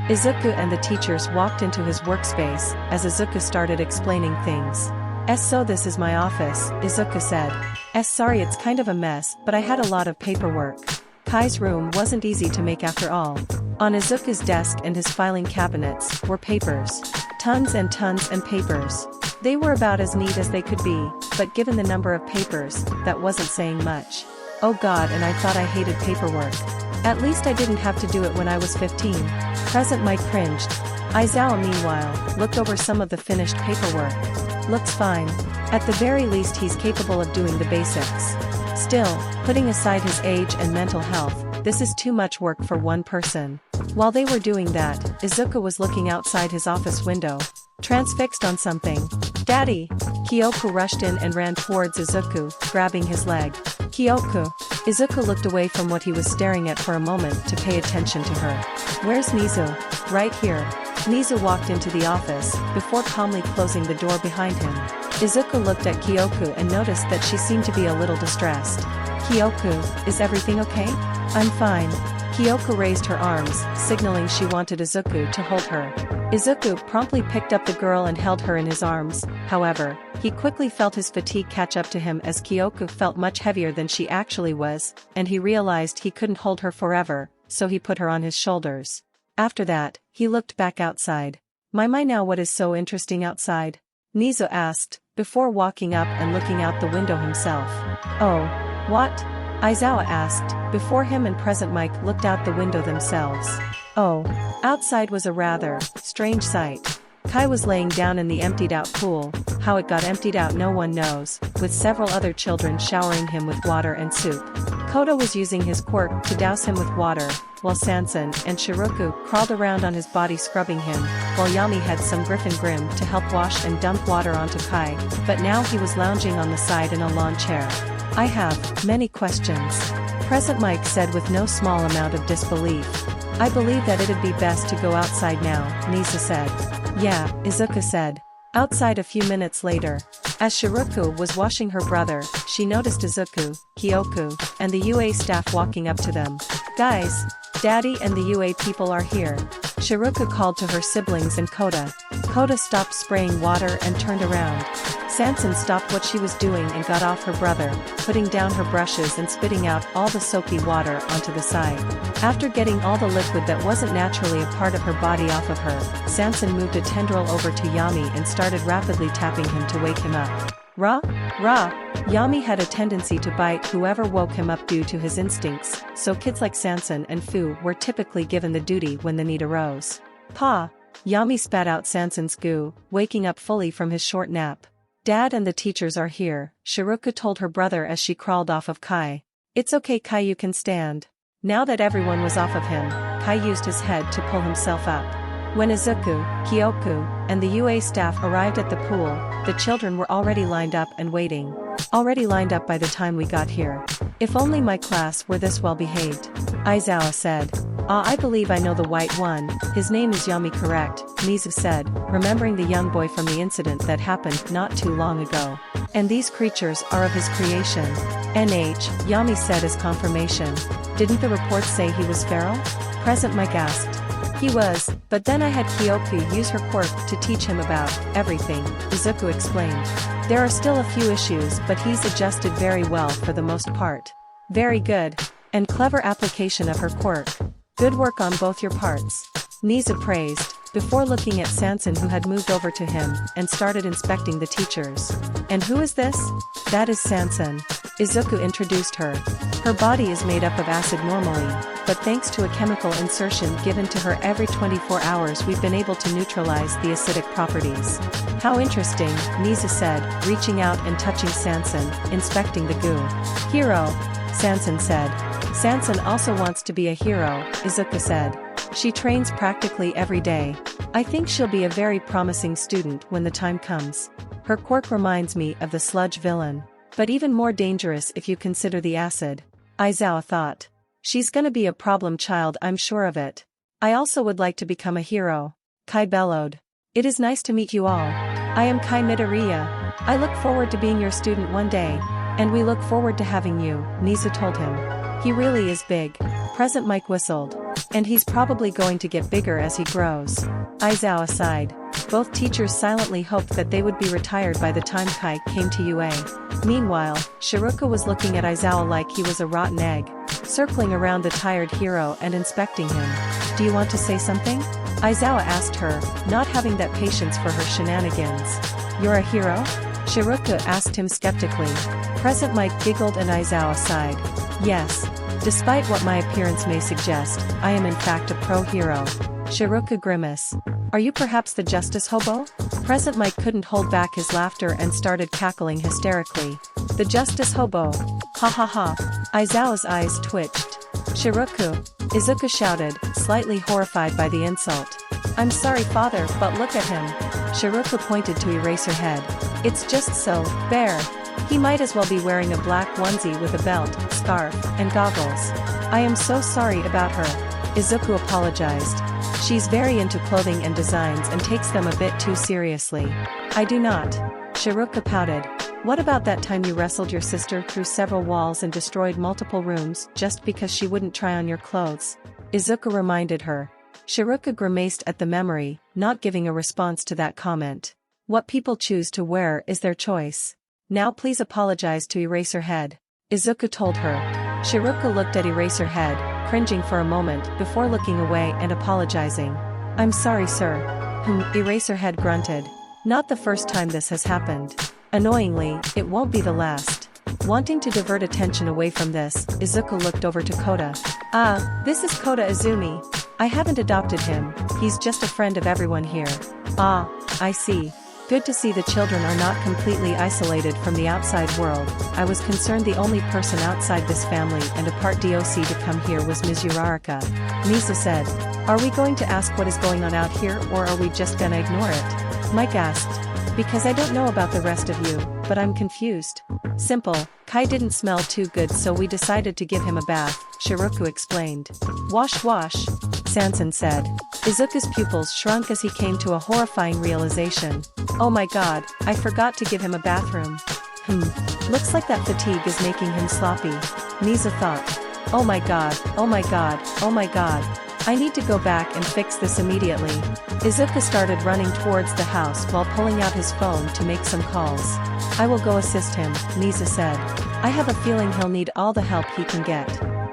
Izuku and the teachers walked into his workspace as Izuku started explaining things. So this is my office, Izuku said. Sorry, it's kind of a mess, but I had a lot of paperwork. Kai's room wasn't easy to make after all. On Izuku's desk and his filing cabinets were papers. Tons and tons and papers. They were about as neat as they could be, but given the number of papers, that wasn't saying much. Oh god, and I thought I hated paperwork. At least I didn't have to do it when I was 15. Present Mike cringed. Aizawa meanwhile, looked over some of the finished paperwork. Looks fine. At the very least he's capable of doing the basics. Still, putting aside his age and mental health, this is too much work for one person. While they were doing that, Izuku was looking outside his office window. Transfixed on something. Daddy! Kyoko rushed in and ran towards Izuku, grabbing his leg. Kyoko! Izuku looked away from what he was staring at for a moment to pay attention to her. Where's Nizu? Right here. Nizu walked into the office, before calmly closing the door behind him. Izuku looked at Kyoko and noticed that she seemed to be a little distressed. Kyoko, is everything okay? I'm fine. Kyoko raised her arms, signaling she wanted Izuku to hold her. Izuku promptly picked up the girl and held her in his arms. However, he quickly felt his fatigue catch up to him as Kyoko felt much heavier than she actually was, and he realized he couldn't hold her forever, so he put her on his shoulders. After that, he looked back outside. My now what is so interesting outside? Nizu asked, before walking up and looking out the window himself. Oh. What? Aizawa asked, before him and Present Mike looked out the window themselves. Oh. Outside was a rather strange sight. Kai was laying down in the emptied-out pool. How it got emptied out no one knows, with several other children showering him with water and soup. Koda was using his quirk to douse him with water, while Sansan and Shiroku crawled around on his body scrubbing him, while Yami had some Griffin Grim to help wash and dump water onto Kai, but now he was lounging on the side in a lawn chair. I have many questions. Present Mike said with no small amount of disbelief. I believe that it'd be best to go outside now, Nisa said. Yeah, Izuku said. Outside a few minutes later, as Shiroku was washing her brother, she noticed Izuku, Kyoko, and the UA staff walking up to them. Guys, Daddy and the UA people are here. Shiroku called to her siblings and Koda. Koda stopped spraying water and turned around. Sansan stopped what she was doing and got off her brother, putting down her brushes and spitting out all the soapy water onto the side. After getting all the liquid that wasn't naturally a part of her body off of her, Sansan moved a tendril over to Yami and started rapidly tapping him to wake him up. Rah! Rah! Yami had a tendency to bite whoever woke him up due to his instincts, so kids like Sansan and Fu were typically given the duty when the need arose. Pa! Yami spat out Sansan's goo, waking up fully from his short nap. Dad and the teachers are here, Shiroku told her brother as she crawled off of Kai. It's okay Kai, you can stand. Now that everyone was off of him, Kai used his head to pull himself up. When Izuku, Kyoko, and the UA staff arrived at the pool, the children were already lined up and waiting. Already lined up by the time we got here. If only my class were this well behaved. Aizawa said. I believe I know the white one, his name is Yami, correct, Nizu said, remembering the young boy from the incident that happened not too long ago. And these creatures are of his creation. Yami said as confirmation. Didn't the report say he was feral? Present Mike asked. He was, but then I had Kyoko use her quirk to teach him about everything, Izuku explained. There are still a few issues, but he's adjusted very well for the most part. Very good. And clever application of her quirk. Good work on both your parts. Nizu praised, before looking at Sansan who had moved over to him and started inspecting the teachers. And who is this? That is Sansan. Izuku introduced her. Her body is made up of acid normally, but thanks to a chemical insertion given to her every 24 hours we've been able to neutralize the acidic properties. How interesting, Nizu said, reaching out and touching Sansan, inspecting the goo. Hero, Sansan said. Sansan also wants to be a hero, Izuku said. She trains practically every day. I think she'll be a very promising student when the time comes. Her quirk reminds me of the sludge villain. But even more dangerous if you consider the acid. Aizawa thought. She's gonna be a problem child, I'm sure of it. I also would like to become a hero. Kai bellowed. It is nice to meet you all. I am Kai Midoriya. I look forward to being your student one day. And we look forward to having you, Nizu told him. He really is big. Present Mike whistled. And he's probably going to get bigger as he grows. Aizawa sighed. Both teachers silently hoped that they would be retired by the time Kai came to UA. Meanwhile, Shiruka was looking at Aizawa like he was a rotten egg, circling around the tired hero and inspecting him. Do you want to say something? Aizawa asked her, not having that patience for her shenanigans. You're a hero? Shiruka asked him skeptically. Present Mike giggled and Aizawa sighed. Yes. Despite what my appearance may suggest, I am in fact a pro-hero. Shiruka grimaced. Are you perhaps the justice hobo? Present Mike couldn't hold back his laughter and started cackling hysterically. The justice hobo. Ha ha ha. Aizawa's eyes twitched. Shiruka. Izuku shouted, slightly horrified by the insult. I'm sorry father, but look at him. Shiruka pointed to Eraserhead. It's just so, bare. He might as well be wearing a black onesie with a belt, scarf, and goggles. I am so sorry about her. Izuku apologized. She's very into clothing and designs and takes them a bit too seriously. I do not. Shiruka pouted. What about that time you wrestled your sister through several walls and destroyed multiple rooms just because she wouldn't try on your clothes? Izuku reminded her. Shiruka grimaced at the memory, not giving a response to that comment. What people choose to wear is their choice. Now please apologize to Eraserhead. Izuku told her. Shiruka looked at Eraserhead, cringing for a moment before looking away and apologizing. I'm sorry sir. Eraserhead grunted. Not the first time this has happened. Annoyingly, it won't be the last. Wanting to divert attention away from this, Izuku looked over to Kota. Ah, this is Kota Izumi. I haven't adopted him, he's just a friend of everyone here. Ah, I see. Good to see the children are not completely isolated from the outside world. I was concerned the only person outside this family and a part DOC to come here was Ms. Uraraka. Misa said. Are we going to ask what is going on out here or are we just gonna ignore it? Mike asked. Because I don't know about the rest of you, but I'm confused. Simple, Kai didn't smell too good so we decided to give him a bath, Shiruku explained. Wash wash, Sansan said. Izuku's pupils shrunk as he came to a horrifying realization. Oh my god, I forgot to give him a bathroom. Looks like that fatigue is making him sloppy. Misa thought. Oh my god, oh my god, oh my god. I need to go back and fix this immediately. Izuku started running towards the house while pulling out his phone to make some calls. I will go assist him, Misa said. I have a feeling he'll need all the help he can get.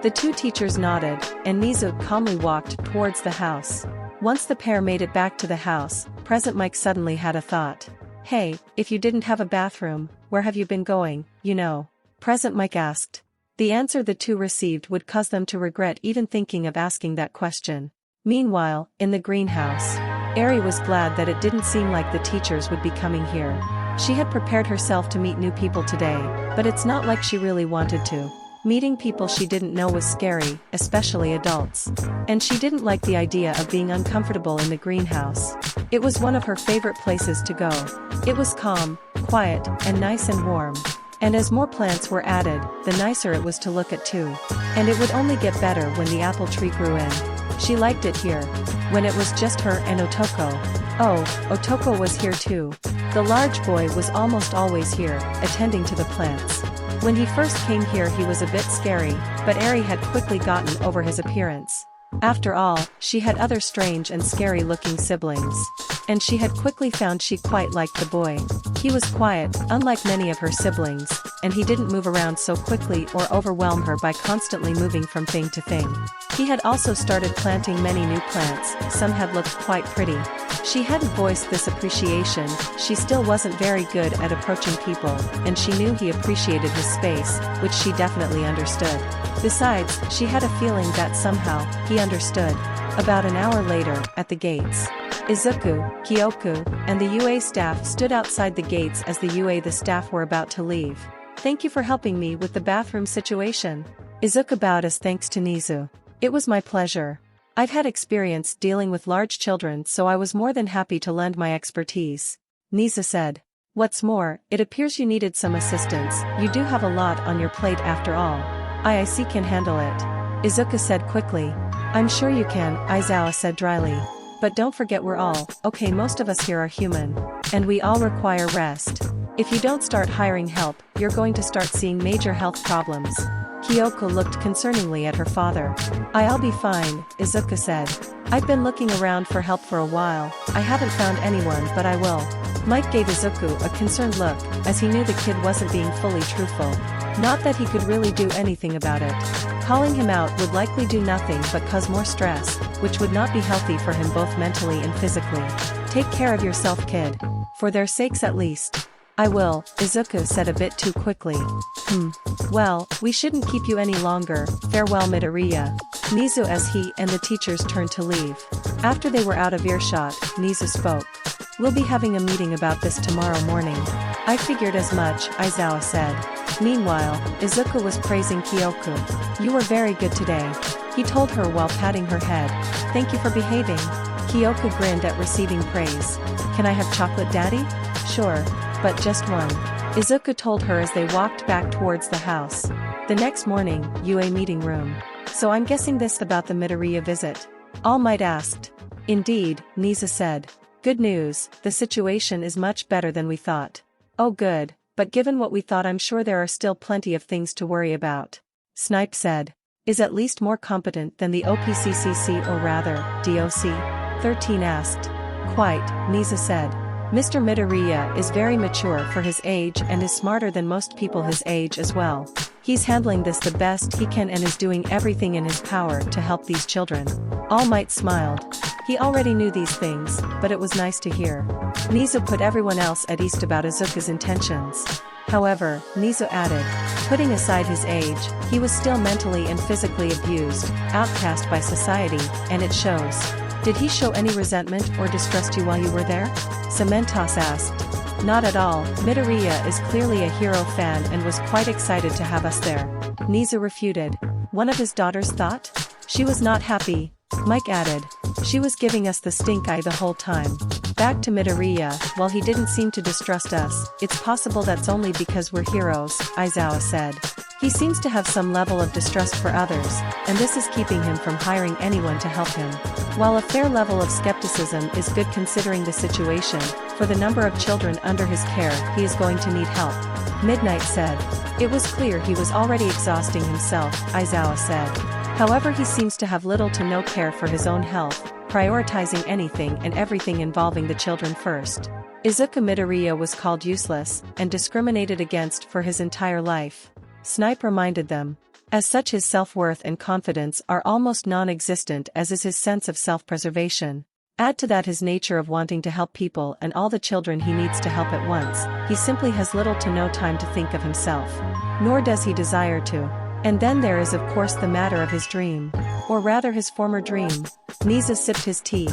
The two teachers nodded, and Misa calmly walked towards the house. Once the pair made it back to the house, Present Mike suddenly had a thought. Hey, if you didn't have a bathroom, where have you been going, you know? Present Mike asked. The answer the two received would cause them to regret even thinking of asking that question. Meanwhile, in the greenhouse, Eri was glad that it didn't seem like the teachers would be coming here. She had prepared herself to meet new people today, but it's not like she really wanted to. Meeting people she didn't know was scary, especially adults. And she didn't like the idea of being uncomfortable in the greenhouse. It was one of her favorite places to go. It was calm, quiet, and nice and warm. And as more plants were added, the nicer it was to look at too. And it would only get better when the apple tree grew in. She liked it here. When it was just her and Otoko. Oh, Otoko was here too. The large boy was almost always here, attending to the plants. When he first came here he was a bit scary, but Eri had quickly gotten over his appearance. After all, she had other strange and scary-looking siblings. And she had quickly found she quite liked the boy. He was quiet, unlike many of her siblings, and he didn't move around so quickly or overwhelm her by constantly moving from thing to thing. He had also started planting many new plants, some had looked quite pretty. She hadn't voiced this appreciation, she still wasn't very good at approaching people, and she knew he appreciated his space, which she definitely understood. Besides, she had a feeling that somehow, he understood. About an hour later, at the gates, Izuku, Kyoku, and the UA staff stood outside the gates as the staff were about to leave. Thank you for helping me with the bathroom situation. Izuku bowed as thanks to Nizu. It was my pleasure. I've had experience dealing with large children so I was more than happy to lend my expertise. Nizu said. What's more, it appears you needed some assistance, you do have a lot on your plate after all. IIC can handle it. Izuku said quickly. I'm sure you can, Aizawa said dryly. But don't forget we're all, okay most of us here are human. And we all require rest. If you don't start hiring help, you're going to start seeing major health problems. Kyoko looked concerningly at her father. I'll be fine, Izuku said. I've been looking around for help for a while, I haven't found anyone but I will. Mike gave Izuku a concerned look, as he knew the kid wasn't being fully truthful. Not that he could really do anything about it. Calling him out would likely do nothing but cause more stress, which would not be healthy for him both mentally and physically. Take care of yourself, kid. For their sakes at least. I will, Izuku said a bit too quickly. Well, we shouldn't keep you any longer, farewell Midoriya. Nizu as he and the teachers turned to leave. After they were out of earshot, Nizu spoke. We'll be having a meeting about this tomorrow morning. I figured as much, Aizawa said. Meanwhile, Izuku was praising Kyoko. You were very good today. He told her while patting her head. Thank you for behaving. Kyoko grinned at receiving praise. Can I have chocolate, Daddy? Sure, but just one. Izuku told her as they walked back towards the house. The next morning, UA meeting room. So I'm guessing this about the Midoriya visit? All Might asked. Indeed, Nizu said. Good news, the situation is much better than we thought. Oh good, but given what we thought I'm sure there are still plenty of things to worry about. Snipe said. Is at least more competent than the OPCCC or rather, DOC? 13 asked. Quite, Nizu said. Mr. Midoriya is very mature for his age and is smarter than most people his age as well. He's handling this the best he can and is doing everything in his power to help these children. All Might smiled. He already knew these things, but it was nice to hear. Nizu put everyone else at ease about Izuku's intentions. However, Nizu added, putting aside his age, he was still mentally and physically abused, outcast by society, and it shows. Did he show any resentment or distrust you while you were there? Cementos asked. Not at all, Midoriya is clearly a hero fan and was quite excited to have us there. Nizu refuted. One of his daughters thought? She was not happy. Mike added. She was giving us the stink eye the whole time. Back to Midoriya, while he didn't seem to distrust us, it's possible that's only because we're heroes, Aizawa said. He seems to have some level of distrust for others, and this is keeping him from hiring anyone to help him. While a fair level of skepticism is good considering the situation, for the number of children under his care, he is going to need help. Midnight said. It was clear he was already exhausting himself, Aizawa said. However, he seems to have little to no care for his own health, prioritizing anything and everything involving the children first. Izuku Midoriya was called useless, and discriminated against for his entire life. Snipe reminded them. As such, his self-worth and confidence are almost non-existent, as is his sense of self-preservation. Add to that his nature of wanting to help people and all the children he needs to help at once, he simply has little to no time to think of himself. Nor does he desire to. And then there is of course the matter of his dream. Or rather his former dream. Nizu sipped his tea.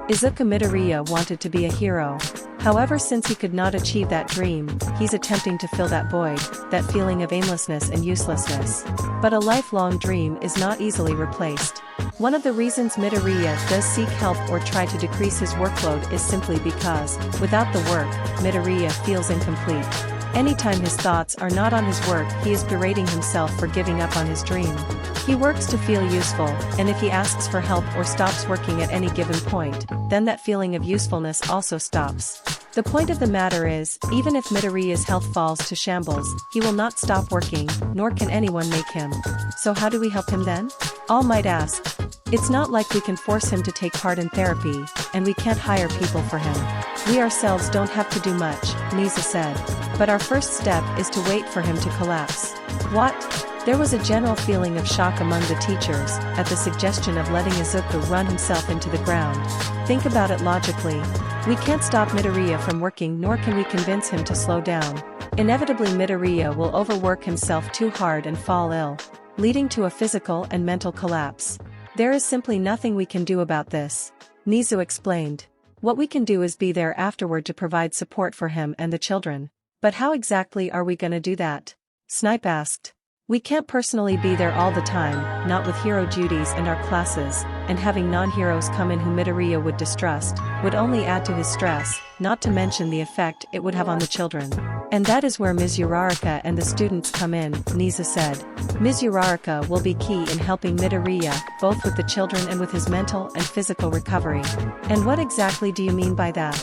Izuku Midoriya wanted to be a hero. However, since he could not achieve that dream, he's attempting to fill that void, that feeling of aimlessness and uselessness. But a lifelong dream is not easily replaced. One of the reasons Midoriya does seek help or try to decrease his workload is simply because, without the work, Midoriya feels incomplete. Anytime his thoughts are not on his work, he is berating himself for giving up on his dream. He works to feel useful, and if he asks for help or stops working at any given point, then that feeling of usefulness also stops. The point of the matter is, even if Midoriya's health falls to shambles, he will not stop working, nor can anyone make him. So how do we help him then? All Might ask. It's not like we can force him to take part in therapy, and we can't hire people for him. We ourselves don't have to do much, Nizu said. But our first step is to wait for him to collapse. What? There was a general feeling of shock among the teachers, at the suggestion of letting Izuku run himself into the ground. Think about it logically. We can't stop Midoriya from working, nor can we convince him to slow down. Inevitably Midoriya will overwork himself too hard and fall ill, leading to a physical and mental collapse. There is simply nothing we can do about this. Nizu explained. What we can do is be there afterward to provide support for him and the children. But how exactly are we gonna do that? Snipe asked. We can't personally be there all the time, not with hero duties and our classes, and having non-heroes come in who Midoriya would distrust, would only add to his stress, not to mention the effect it would have on the children. And that is where Ms. Uraraka and the students come in, Nizu said. Ms. Uraraka will be key in helping Midoriya, both with the children and with his mental and physical recovery. And what exactly do you mean by that?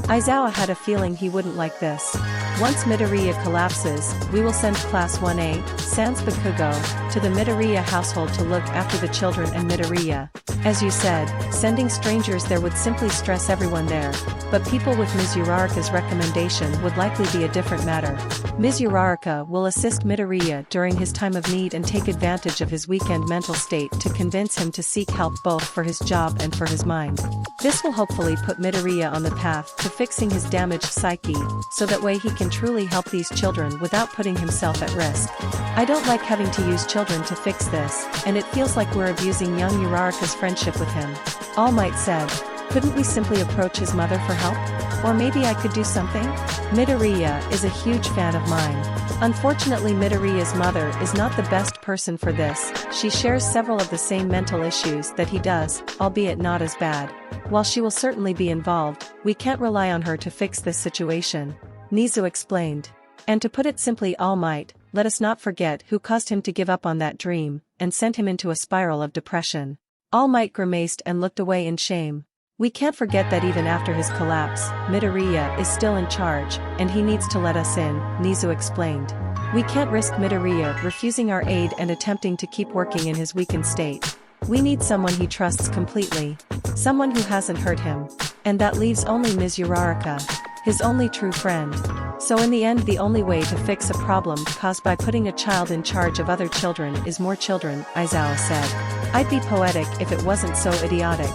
Aizawa had a feeling he wouldn't like this. Once Midoriya collapses, we will send Class 1A, sans Bakugo, to the Midoriya household to look after the children and Midoriya. As you said, sending strangers there would simply stress everyone there, but people with Ms. Uraraka's recommendation would likely be a different matter. Ms. Uraraka will assist Midoriya during his time of need and take advantage of his weakened mental state to convince him to seek help both for his job and for his mind. This will hopefully put Midoriya on the path to fixing his damaged psyche, so that way he can truly help these children without putting himself at risk. I don't like having to use children to fix this, and it feels like we're abusing young Uraraka's friendship with him. All Might said. Couldn't we simply approach his mother for help? Or maybe I could do something? Midoriya is a huge fan of mine. Unfortunately, Midoriya's mother is not the best person for this. She shares several of the same mental issues that he does, albeit not as bad. While she will certainly be involved, we can't rely on her to fix this situation, Nizu explained. And to put it simply, All Might, let us not forget who caused him to give up on that dream, and sent him into a spiral of depression. All Might grimaced and looked away in shame. We can't forget that even after his collapse, Midoriya is still in charge, and he needs to let us in, Nizu explained. We can't risk Midoriya refusing our aid and attempting to keep working in his weakened state. We need someone he trusts completely. Someone who hasn't hurt him. And that leaves only Ms. Uraraka, his only true friend. So in the end, the only way to fix a problem caused by putting a child in charge of other children is more children, Aizawa said. I'd be poetic if it wasn't so idiotic.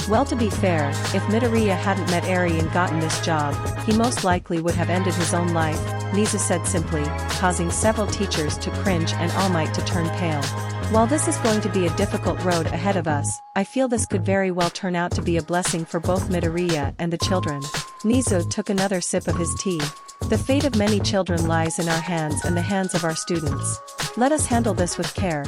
Well, to be fair, if Midoriya hadn't met Eri and gotten this job, he most likely would have ended his own life, Nizu said simply, causing several teachers to cringe and All Might to turn pale. While this is going to be a difficult road ahead of us, I feel this could very well turn out to be a blessing for both Midoriya and the children. Nizu took another sip of his tea. The fate of many children lies in our hands and the hands of our students. Let us handle this with care.